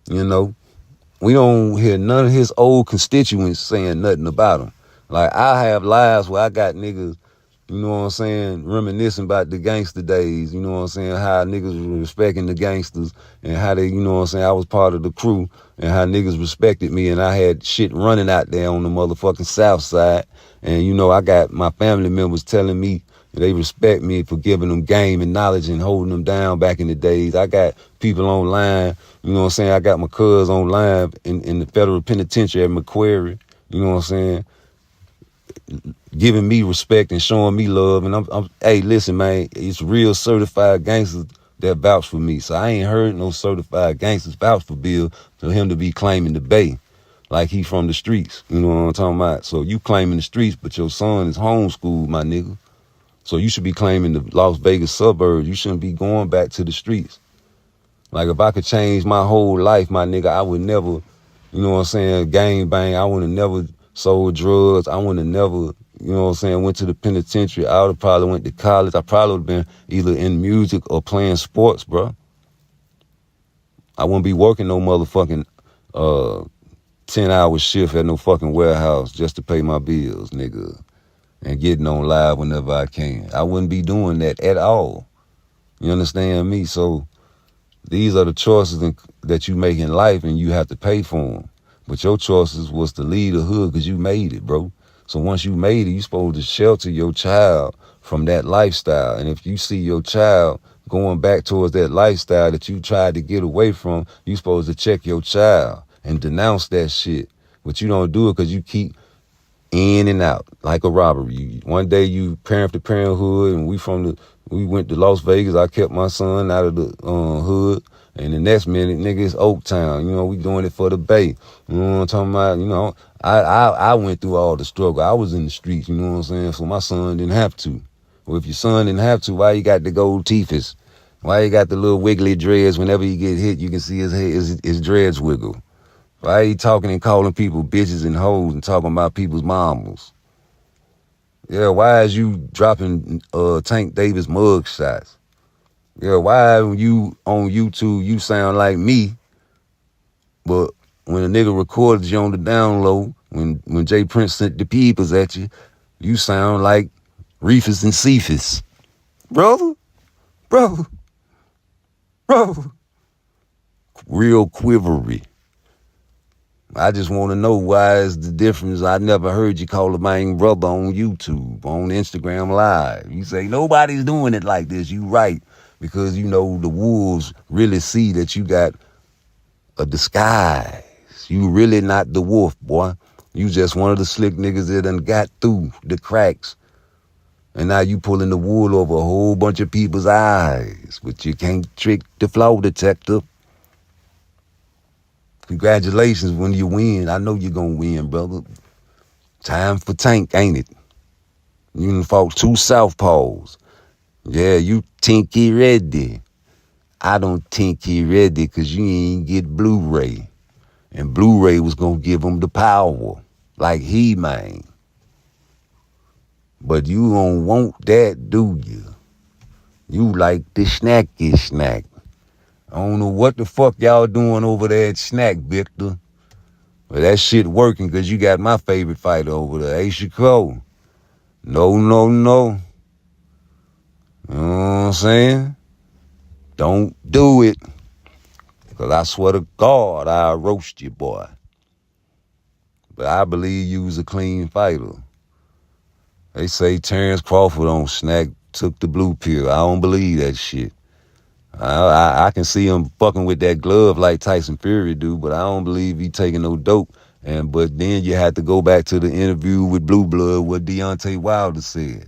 you know. We don't hear none of his old constituents saying nothing about him. Like, I have lives where I got niggas you know what I'm saying, reminiscing about the gangster days, you know what I'm saying, how niggas were respecting the gangsters and how they, you know what I'm saying, I was part of the crew and how niggas respected me and I had shit running out there on the motherfucking south side. And, you know, I got my family members telling me they respect me for giving them game and knowledge and holding them down back in the days. I got people online, you know what I'm saying, I got my cuz online in the federal penitentiary at Macquarie, you know what I'm saying, giving me respect and showing me love. And hey, listen, man, it's real certified gangsters that vouch for me. So I ain't heard no certified gangsters vouch for Bill for him to be claiming the Bay like he from the streets. You know what I'm talking about? So you claiming the streets, but your son is homeschooled, my nigga. So you should be claiming the Las Vegas suburbs. You shouldn't be going back to the streets. Like if I could change my whole life, my nigga, I would never, you know what I'm saying, gang bang. I would have never sold drugs. I would have never, you know what I'm saying, went to the penitentiary. I would have probably went to college. I probably would have been either in music or playing sports, bro. I wouldn't be working no motherfucking 10-hour shift at no fucking warehouse just to pay my bills, nigga, and getting on live whenever I can. I wouldn't be doing that at all. You understand me? So these are the choices that you make in life and you have to pay for them. But your choices was to leave the hood because you made it, bro. So once you made it, you supposed to shelter your child from that lifestyle. And if you see your child going back towards that lifestyle that you tried to get away from, you supposed to check your child and denounce that shit. But you don't do it because you keep in and out like a robbery. One day you parent to parenthood, and we went to Las Vegas. I kept my son out of the hood, and the next minute, nigga, it's Oaktown. You know, we doing it for the Bay. You know what I'm talking about? You know, I went through all the struggle. I was in the streets. You know what I'm saying? So my son didn't have to. Well, if your son didn't have to, why you got the gold teethers? Why you got the little wiggly dreads? Whenever you get hit, you can see his dreads wiggle. Why he talking and calling people bitches and hoes and talking about people's mamas? Yeah, why is you dropping Tank Davis mug shots? Yeah, why when you on YouTube you sound like me, but when a nigga recorded you on the down low, when Jay Prince sent the peepers at you, you sound like Reefus and Cephas. Brother, brother, brother. Real quivery. I just want to know why is the difference. I never heard you call a man brother on YouTube, on Instagram Live. You say nobody's doing it like this. You right, because you know the wolves really see that you got a disguise. You really not the wolf, boy. You just one of the slick niggas that done got through the cracks. And now you pulling the wool over a whole bunch of people's eyes. But you can't trick the flaw detector. Congratulations when you win. I know you're going to win, brother. Time for Tank, ain't it? You done fought two southpaws. Yeah, you think he ready. I don't think he ready because you ain't get Blu-ray. And Blu-ray was going to give him the power like He-Man. But you don't want that, do you? You like the snacky snack. I don't know what the fuck y'all doing over there at Snack, Victor. But that shit working because you got my favorite fighter over there, Aisha Cole. No, no, no. You know what I'm saying? Don't do it. Because I swear to God, I'll roast you, boy. But I believe you was a clean fighter. They say Terrence Crawford on Snack took the blue pill. I don't believe that shit. I can see him fucking with that glove like Tyson Fury do, but I don't believe he taking no dope. But then you had to go back to the interview with Blue Blood, what Deontay Wilder said.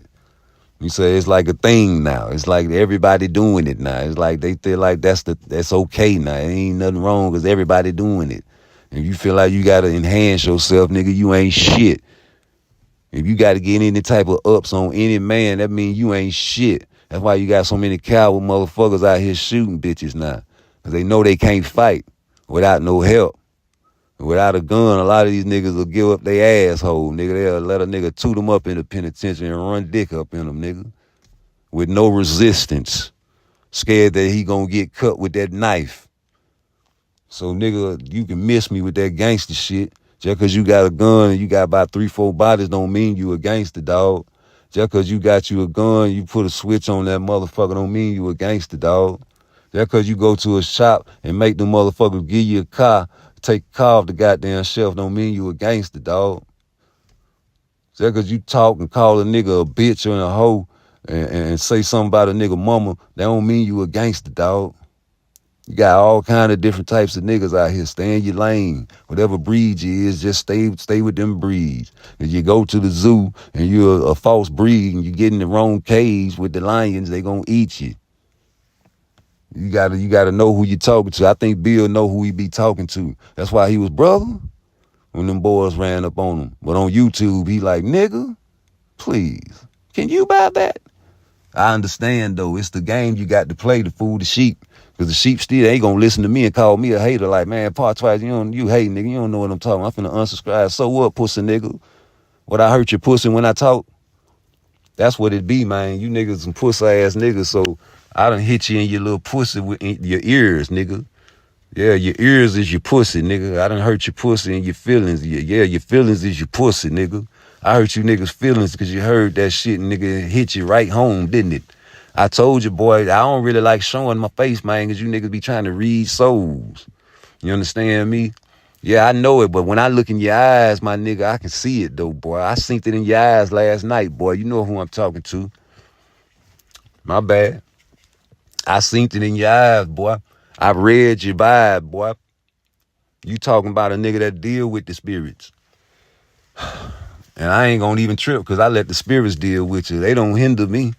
You say it's like a thing now. It's like everybody doing it now. It's like they feel like that's okay now. It ain't nothing wrong because everybody doing it. If you feel like you got to enhance yourself, nigga, you ain't shit. If you got to get any type of ups on any man, that means you ain't shit. That's why you got so many coward motherfuckers out here shooting bitches now. Because they know they can't fight without no help. Without a gun, a lot of these niggas will give up their asshole, nigga. They'll let a nigga toot them up in the penitentiary and run dick up in them, nigga. With no resistance. Scared that he gonna get cut with that knife. So, nigga, you can miss me with that gangster shit. Just because you got a gun and you got about 3-4 bodies don't mean you a gangster, dog. Just because you got you a gun, you put a switch on that motherfucker don't mean you a gangster, dog. Just because you go to a shop and make the motherfuckers give you a car, take a car off the goddamn shelf don't mean you a gangster, dog. Just because you talk and call a nigga a bitch or a hoe and say something about a nigga mama, that don't mean you a gangster, dog. You got all kind of different types of niggas out here. Stay in your lane. Whatever breed you is, just stay with them breeds. If you go to the zoo and you're a false breed and you get in the wrong cage with the lions, they gonna eat you. You gotta know who you talking to. I think Bill know who he be talking to. That's why he was brother when them boys ran up on him. But on YouTube, he like, nigga, please, can you buy that? I understand, though. It's the game you got to play to fool the sheep. Because the sheep still ain't going to listen to me and call me a hater. Like, man, PARTTWICE, you hate, nigga. You don't know what I'm talking about. I'm finna unsubscribe. So what, pussy nigga? What, I hurt your pussy when I talk? That's what it be, man. You niggas some pussy-ass niggas, so I done hit you in your little pussy with your ears, nigga. Yeah, your ears is your pussy, nigga. I done hurt your pussy and your feelings. Yeah, your feelings is your pussy, nigga. I hurt you niggas' feelings because you heard that shit, nigga, hit you right home, didn't it? I told you, boy, I don't really like showing my face, man, because you niggas be trying to read souls. You understand me? Yeah, I know it, but when I look in your eyes, my nigga, I can see it, though, boy. I seen it in your eyes last night, boy. You know who I'm talking to. My bad. I seen it in your eyes, boy. I read your vibe, boy. You talking about a nigga that deal with the spirits. And I ain't gonna even trip because I let the spirits deal with you. They don't hinder me.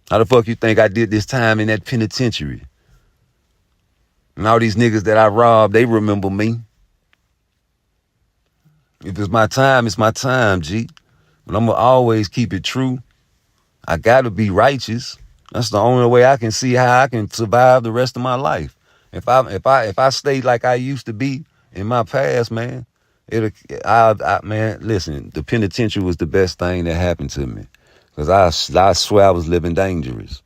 How the fuck you think I did this time in that penitentiary? And all these niggas that I robbed, they remember me. If it's my time, it's my time, G. But I'm gonna always keep it true. I gotta be righteous. That's the only way I can see how I can survive the rest of my life. If I stay like I used to be in my past, man, man, listen, the penitentiary was the best thing that happened to me. Because I swear I was living dangerous.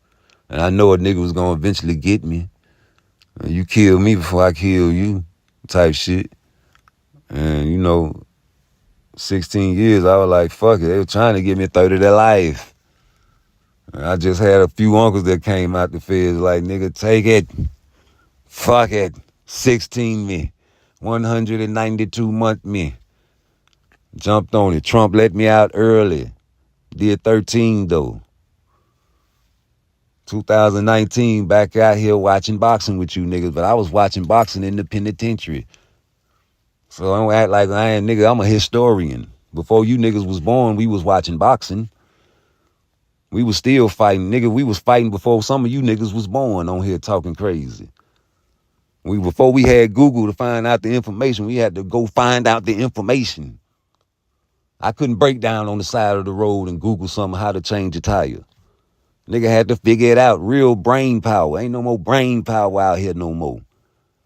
And I know a nigga was going to eventually get me. You kill me before I kill you type shit. And, 16 years, I was like, fuck it. They were trying to get me 30 to life. And I just had a few uncles that came out the feds like, nigga, take it. Fuck it. 16 me. 192 month me. Jumped on it. Trump let me out early. Did 13 though. 2019, back out here watching boxing with you niggas, but I was watching boxing in the penitentiary. So I don't act like I ain't nigga, I'm a historian. Before you niggas was born, we was watching boxing. We was still fighting, nigga. We was fighting before some of you niggas was born on here talking crazy. Before we had Google to find out the information, we had to go find out the information. I couldn't break down on the side of the road and Google something how to change a tire. Nigga had to figure it out. Real brain power. Ain't no more brain power out here no more.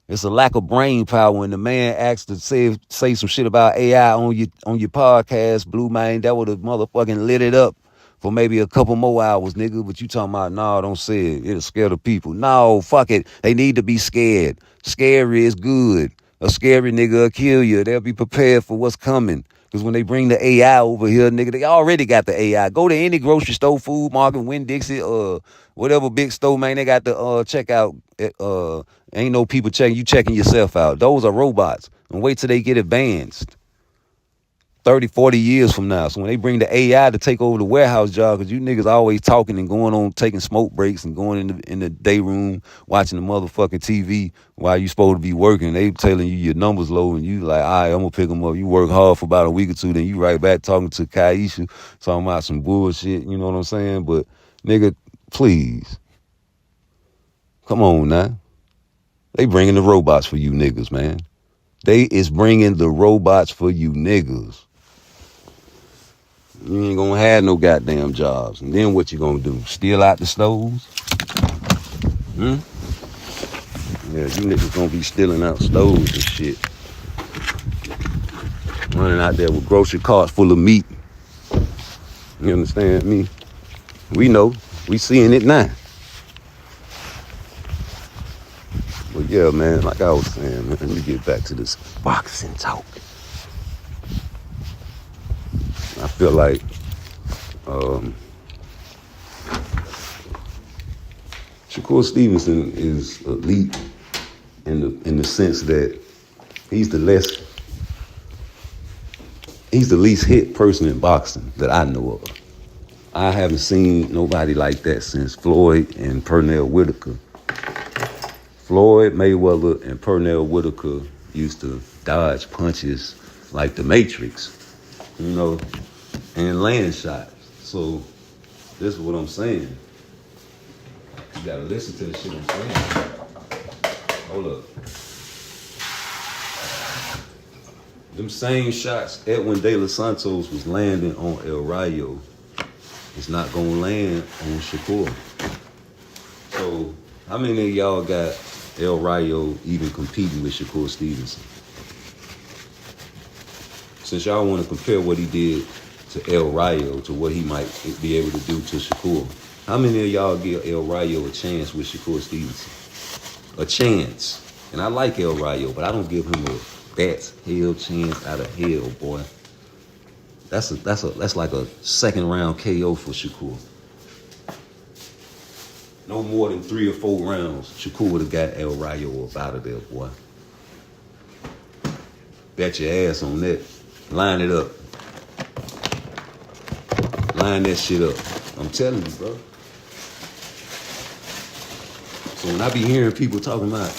It's a lack of brain power when the man asked to say some shit about AI on your podcast, Blue Man. That would have motherfucking lit it up for maybe a couple more hours, nigga. But you talking about, no, don't say it. It'll scare the people. No, fuck it. They need to be scared. Scary is good. A scary nigga will kill you. They'll be prepared for what's coming. Because when they bring the AI over here, nigga, they already got the AI. Go to any grocery store, food market, Winn-Dixie, whatever big store, man, they got the checkout. Ain't no people checking. You checking yourself out. Those are robots. And wait till they get advanced. 30, 40 years from now. So when they bring the AI to take over the warehouse job, because you niggas always talking and going on, taking smoke breaks and going in the day room, watching the motherfucking TV while you supposed to be working. They telling you your numbers low and you like, all right, I'm going to pick them up. You work hard for about a week or two, then you right back talking to Kaisha, talking about some bullshit, you know what I'm saying? But nigga, please. Come on now. They bringing the robots for you niggas, man. They is bringing the robots for you niggas. You ain't gonna have no goddamn jobs. And then what you gonna do? Steal out the stoves? Yeah, you niggas gonna be stealing out stoves and shit. Running out there with grocery carts full of meat. You understand me? We know. We seeing it now. But yeah, man, like I was saying, man, let me get back to this boxing talk. I feel like Shakur Stevenson is elite in the sense that he's the least hit person in boxing that I know of. I haven't seen nobody like that since Floyd and Pernell Whitaker. Floyd Mayweather and Pernell Whitaker used to dodge punches like the Matrix, and land shots. So this is what I'm saying. You gotta listen to the shit I'm saying. Hold up. Them same shots Edwin De Los Santos was landing on El Rayo, it's not gonna land on Shakur. So how many of y'all got El Rayo even competing with Shakur Stevenson? Since y'all want to compare what he did to El Rayo to what he might be able to do to Shakur, how many of y'all give El Rayo a chance with Shakur Stevenson? A chance. And I like El Rayo, but I don't give him a bat's hell chance out of hell, boy. That's like a second round KO for Shakur. No more than 3 or 4 rounds, Shakur would have got El Rayo up out of there, boy. Bet your ass on that. Line it up. Line that shit up. I'm telling you, bro. So when I be hearing people talking about,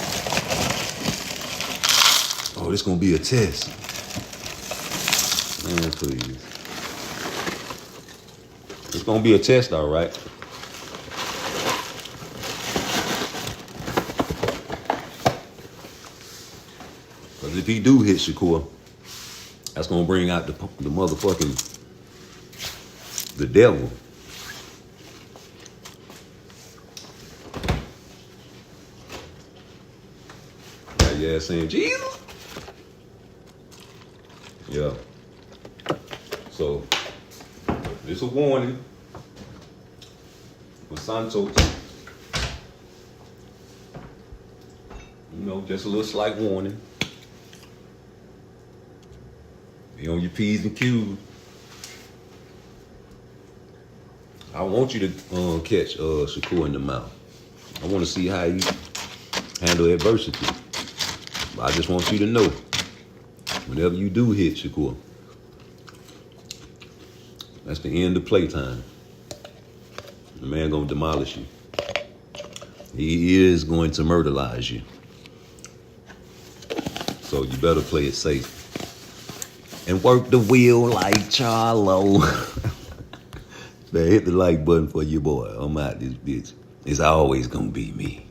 oh, this gonna be a test. Man, please. It's gonna be a test, all right. Because if he do hit Shakur, that's gonna bring out the motherfucking, the devil. Got your ass saying, Jesus? Yeah. So, it's a warning for Santos. Just a little slight warning. Be on your P's and Q's. I want you to catch Shakur in the mouth. I want to see how you handle adversity. But I just want you to know, whenever you do hit Shakur, that's the end of playtime. The man gonna demolish you. He is going to murderize you. So you better play it safe. And work the wheel like Charlo. Man, hit the like button for your boy. I'm out this bitch. It's always gonna be me.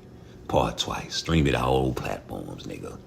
PARTTWICE. Stream it on all platforms, nigga.